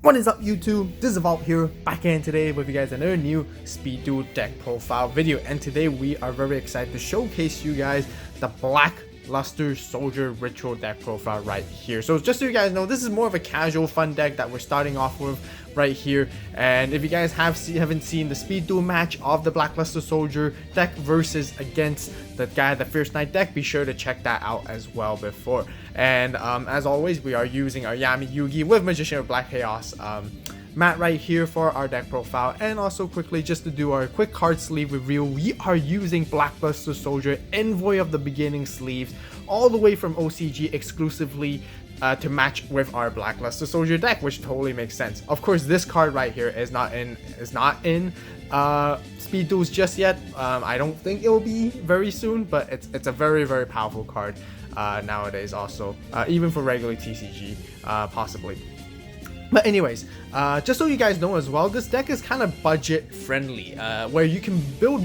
What is up YouTube? This is AVAULT here, back again today with you guys another new Speed Duel deck profile video, and today we are very excited to showcase you guys the Black Luster Soldier Ritual deck profile right here. So just so you guys know, this is more of a casual fun deck that we're starting off with right here, and if you guys haven't seen the Speed Duel match of the Black Luster Soldier deck versus against the Gaia the Fierce Knight deck, be sure to check that out as well before. And as always, we are using our Yami Yugi with Magician of Black Chaos mat right here for our deck profile. And also quickly, just to do our quick card sleeve reveal, we are using Black Luster Soldier Envoy of the Beginning sleeves all the way from OCG exclusively to match with our Black Luster Soldier deck, which totally makes sense. Of course, this card right here is not in Speed Duels just yet. I don't think it will be very soon, but it's a very powerful card nowadays. Also, even for regular TCG, possibly. But anyways, just so you guys know as well, this deck is kind of budget friendly, where you can build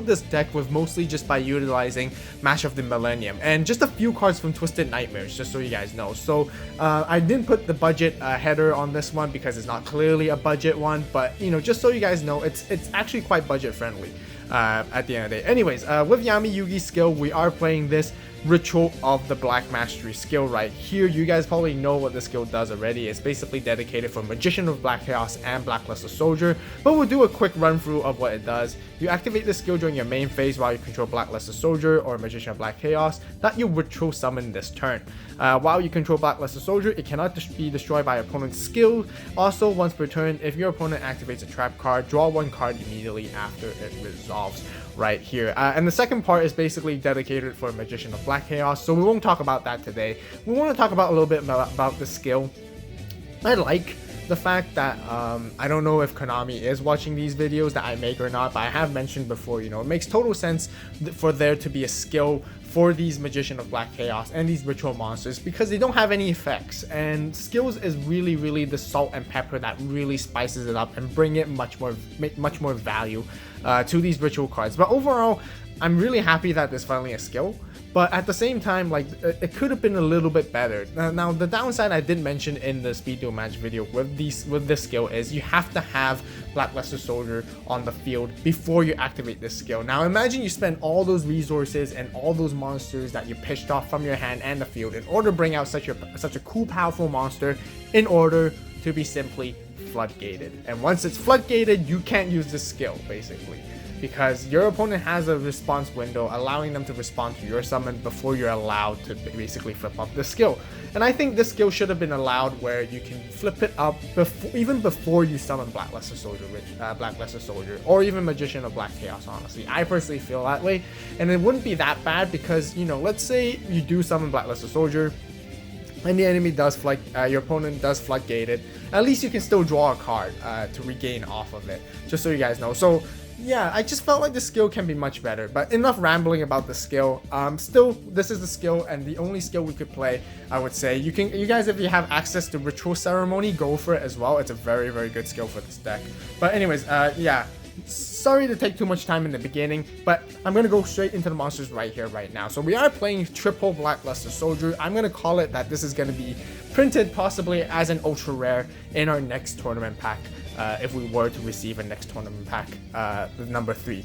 this deck with mostly just by utilizing Mash of the Millennium and just a few cards from Twisted Nightmares, just so you guys know. So I didn't put the budget header on this one because it's not clearly a budget one, but you know, just so you guys know, it's actually quite budget friendly at the end of the day. Anyways, with Yami Yugi's skill, we are playing this Ritual of the Black Mastery skill right here. You guys probably know what the skill does already. It's basically dedicated for Magician of Black Chaos and Black Luster Soldier, but we'll do a quick run through of what it does. You activate this skill during your main phase while you control Black Luster Soldier or Magician of Black Chaos that you ritual summon this turn. While you control Black Luster Soldier, it cannot be destroyed by your opponent's skill. Also, once per turn, if your opponent activates a trap card, draw one card immediately after it resolves right here. And the second part is basically dedicated for Magician of Black Chaos, so we won't talk about that today. We want to talk about a little bit about the skill. I like the fact that I don't know if Konami is watching these videos that I make or not, but I have mentioned before, you know, it makes total sense for there to be a skill for these Magician of Black Chaos and these ritual monsters because they don't have any effects, and skills is really the salt and pepper that really spices it up and bring it much more value to these ritual cards. But overall, I'm really happy that there's finally a skill, but at the same time, like, it could have been a little bit better. Now the downside I did mention in the Speed Duel match video with this skill is you have to have Black Luster Soldier on the field before you activate this skill. Now imagine you spend all those resources and all those monsters that you pitched off from your hand and the field in order to bring out such a cool, powerful monster in order to be simply floodgated. And once it's floodgated, you can't use this skill basically, because your opponent has a response window allowing them to respond to your summon before you're allowed to basically flip up the skill. And I think this skill should have been allowed where you can flip it up even before you summon Black Luster Soldier, or even Magician of Black Chaos. Honestly, I personally feel that way, and it wouldn't be that bad because, you know, let's say you do summon Black Luster Soldier and the enemy does your opponent does floodgate it, at least you can still draw a card to regain off of it, just so you guys know. So yeah, I just felt like the skill can be much better, but enough rambling about the skill. Still, this is the skill and the only skill we could play. I would say you guys, if you have access to Ritual Ceremony, go for it as well. It's a very good skill for this deck. But anyways, yeah, sorry to take too much time in the beginning, but I'm gonna go straight into the monsters right here right now. So we are playing triple Black Luster Soldier. I'm gonna call it that this is gonna be printed possibly as an ultra rare in our next tournament pack, if we were to receive a next tournament pack, number 3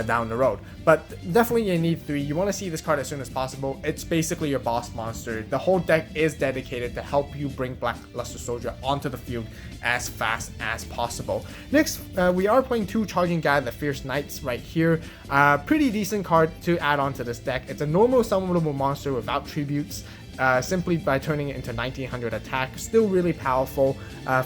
down the road. But definitely you need 3. You want to see this card as soon as possible. It's basically your boss monster. The whole deck is dedicated to help you bring Black Luster Soldier onto the field as fast as possible. Next, we are playing 2 Charging Gaia the Fierce Knights right here. Pretty decent card to add on to this deck. It's a normal summonable monster without tributes. Simply by turning it into 1900 attack, still really powerful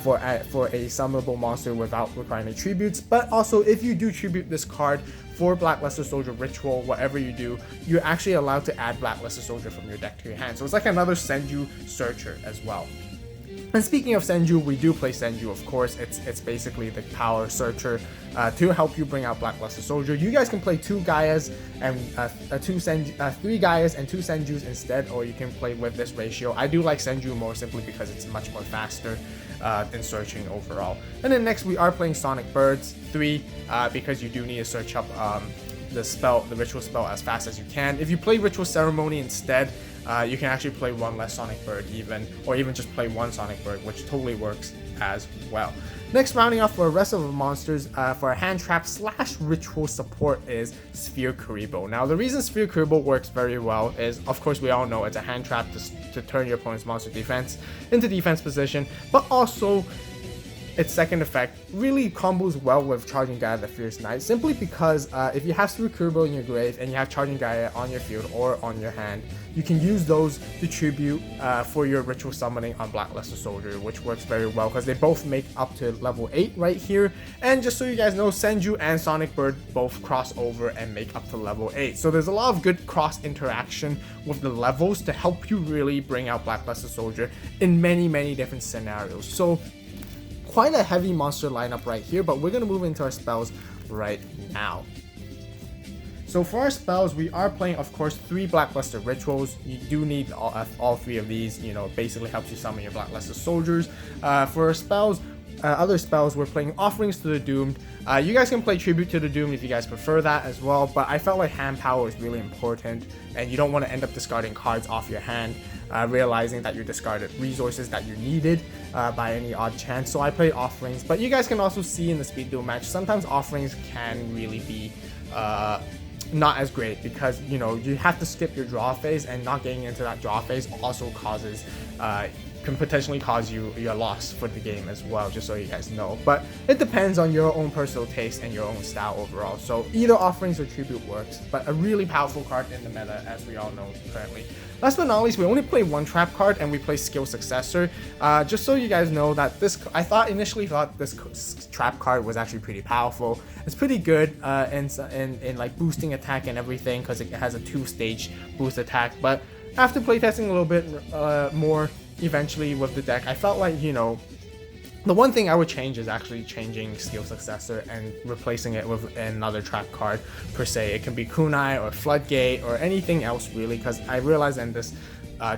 for a summonable monster without requiring tributes. But also, if you do tribute this card for Black Luster Soldier Ritual, whatever you do, you're actually allowed to add Black Luster Soldier from your deck to your hand. So it's like another Senju Searcher as well. And speaking of Senju, we do play Senju, of course. It's basically the power searcher to help you bring out Black Luster Soldier. You guys can play 2 Gaias and 3 Gaias and 2 Senjus instead, or you can play with this ratio. I do like Senju more simply because it's much more faster than searching overall. And then next we are playing Sonic Birds 3 because you do need to search up the ritual spell as fast as you can. If you play Ritual Ceremony instead, you can actually play one less Sonic Bird or even just play one Sonic Bird, which totally works as well. Next, rounding off for the rest of the monsters for a hand trap / ritual support is Sphere Kuriboh. Now, the reason Sphere Kuriboh works very well is, of course, we all know it's a hand trap to turn your opponent's monster defense into defense position, but also its second effect really combos well with Charging Gaia the Fierce Knight, simply because if you have Sphere Kuriboh in your grave and you have Charging Gaia on your field or on your hand, you can use those to tribute for your ritual summoning on Blackluster Soldier, which works very well because they both make up to level 8 right here. And just so you guys know, Senju and Sonic Bird both cross over and make up to level 8. So there's a lot of good cross interaction with the levels to help you really bring out Blackluster Soldier in many different scenarios. So quite a heavy monster lineup right here, but we're going to move into our spells right now. So for our spells, we are playing, of course, 3 Blackluster Rituals. You do need all 3 of these, you know, basically helps you summon your Blackluster Soldiers. For our spells, other spells, we're playing Offerings to the Doomed. You guys can play Tribute to the Doomed if you guys prefer that as well, but I felt like hand power is really important, and you don't want to end up discarding cards off your hand, realizing that you discarded resources that you needed by any odd chance. So I played Offerings, but you guys can also see in the Speed Duel match, sometimes Offerings can really be not as great, because you know you have to skip your draw phase, and not getting into that draw phase also causes can potentially cause you your loss for the game as well, just so you guys know. But it depends on your own personal taste and your own style overall. So either Offerings or Tribute works, but a really powerful card in the meta, as we all know currently. Last but not least, we only play 1 trap card, and we play Skill Successor. Just so you guys know that this, I initially thought this trap card was actually pretty powerful. It's pretty good in like boosting attack and everything, because it has a 2-stage boost attack. But after playtesting a little bit more, eventually with the deck, I felt like, you know, the one thing I would change is actually changing Skill Successor and replacing it with another trap card per se. It can be Kunai or Floodgate or anything else really, because I realized that this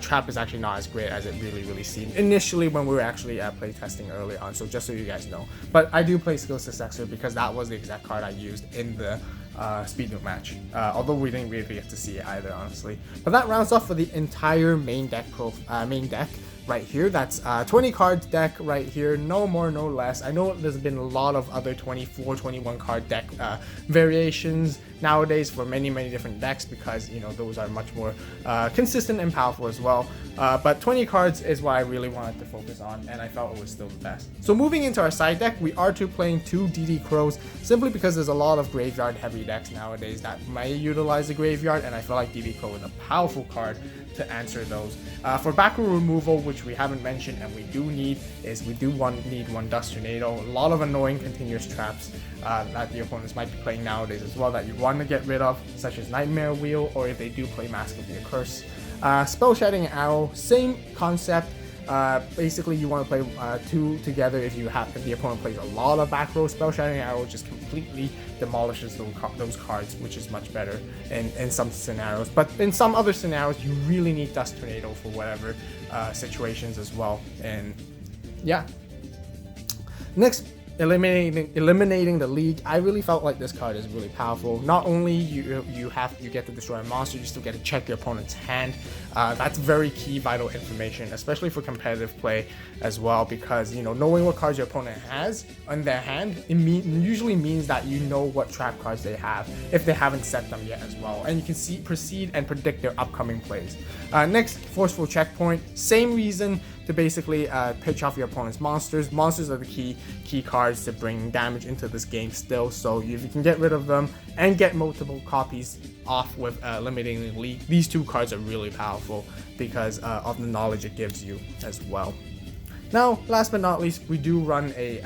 trap is actually not as great as it really seemed initially when we were actually playtesting early on. So just so you guys know, but I do play Skill Successor because that was the exact card I used in the Speed Duel match, although we didn't really get to see it either, honestly. But that rounds off for the entire main deck right here. That's 20 cards deck right here, no more no less. I know there's been a lot of other 24 21 card deck variations nowadays for many different decks, because you know those are much more consistent and powerful as well, but 20 cards is what I really wanted to focus on, and I felt it was still the best. So moving into our side deck, we are playing 2 DD Crows, simply because there's a lot of graveyard heavy decks nowadays that might utilize the graveyard, and I feel like DD Crow is a powerful card to answer those. For back row removal, which we haven't mentioned and we do need, is we do need 1 Dust Tornado. A lot of annoying continuous traps that the opponents might be playing nowadays as well that you want to get rid of, such as Nightmare Wheel, or if they do play Mask of the Curse. Spell Shedding Arrow, same concept. Basically you want to play 2 together if the opponent plays a lot of back row. Spell Shattering Arrow just completely demolishes those cards, which is much better in some scenarios. But in some other scenarios, you really need Dust Tornado for whatever situations as well. And yeah. Next, eliminating the league. I really felt like this card is really powerful. Not only you get to destroy a monster, you still get to check your opponent's hand. That's very key vital information, especially for competitive play as well, because you know, knowing what cards your opponent has on their hand, usually means that you know what trap cards they have if they haven't set them yet as well, and you can proceed and predict their upcoming plays. Next, Forceful Checkpoint. Same reason to basically pitch off your opponent's monsters. Monsters are the key cards to bring damage into this game still, so if you can get rid of them and get multiple copies off with eliminating the league, these 2 cards are really powerful because of the knowledge it gives you as well. Now, last but not least, we do run a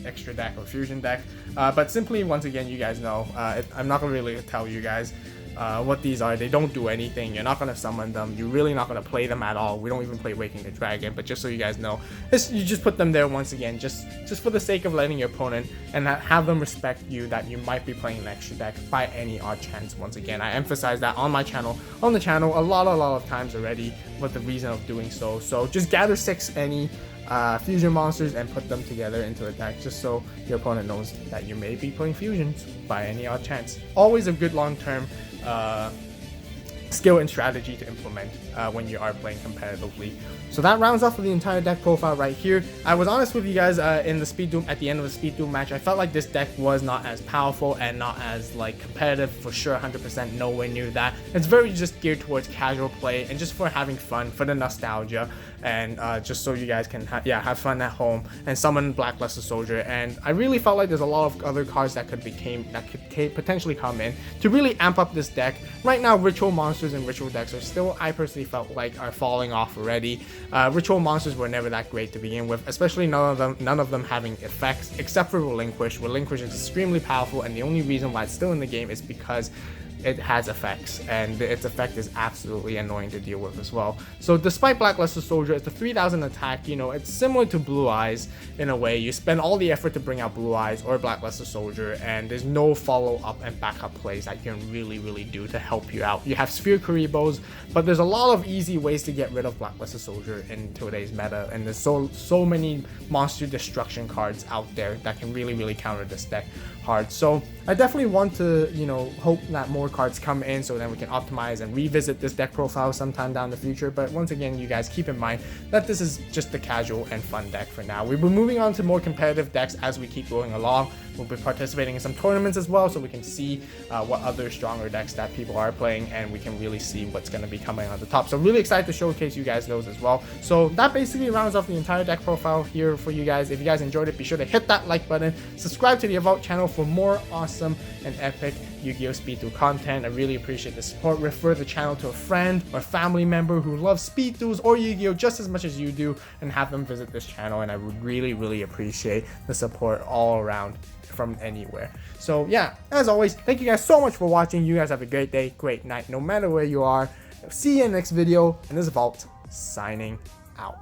extra deck or fusion deck, but simply, once again, you guys know, I'm not going to really tell you guys what these are. They don't do anything. You're not going to summon them. You're really not going to play them at all. We don't even play Waking the Dragon, but just so you guys know, you just put them there once again, just for the sake of letting your opponent and have them respect you that you might be playing an extra deck by any odd chance. Once again, I emphasize that on the channel a lot of times already, with the reason of doing so. So just gather 6 any fusion monsters and put them together into a deck, just so your opponent knows that you may be playing fusions by any odd chance. Always a good long-term skill and strategy to implement when you are playing competitively. So that rounds off the entire deck profile right here. I was honest with you guys in the Speed Duel, at the end of the Speed Duel match, I felt like this deck was not as powerful and not as like competitive for sure, 100% nowhere near that. It's very just geared towards casual play and just for having fun, for the nostalgia, and just so you guys can have fun at home and summon Blackluster Soldier. And I really felt like there's a lot of other cards that could potentially come in to really amp up this deck. Right now, Ritual Monsters and Ritual decks are still, I personally felt like, are falling off already. Ritual Monsters were never that great to begin with, especially none of them having effects except for Relinquish. Relinquish is extremely powerful, and the only reason why it's still in the game is because it has effects, and its effect is absolutely annoying to deal with as well. So despite Blackluster Soldier, it's a 3000 attack, you know, it's similar to Blue Eyes in a way. You spend all the effort to bring out Blue Eyes or Blackluster Soldier, and there's no follow-up and backup plays that you can really do to help you out. You have Sphere Kuribohs, but there's a lot of easy ways to get rid of Blackluster Soldier in today's meta, and there's so many monster destruction cards out there that can really counter this deck hard. So I definitely want to, you know, hope that more cards come in so then we can optimize and revisit this deck profile sometime down the future. But once again, you guys keep in mind that this is just the casual and fun deck for now. We'll be moving on to more competitive decks as we keep going along. We'll be participating in some tournaments as well, so we can see what other stronger decks that people are playing, and we can really see what's going to be coming on the top. So really excited to showcase you guys those as well. So that basically rounds off the entire deck profile here for you guys. If you guys enjoyed it, be sure to hit that like button, subscribe to the AVAULT channel for more awesome and epic Yu-Gi-Oh Speed Duel content. I really appreciate the support. Refer the channel to a friend or family member who loves Speed Duels or Yu-Gi-Oh just as much as you do, and have them visit this channel, and I would really appreciate the support all around from anywhere. So yeah, as always, thank you guys so much for watching. You guys have a great day, great night, no matter where you are. See you in the next video, and this is AVAULT signing out.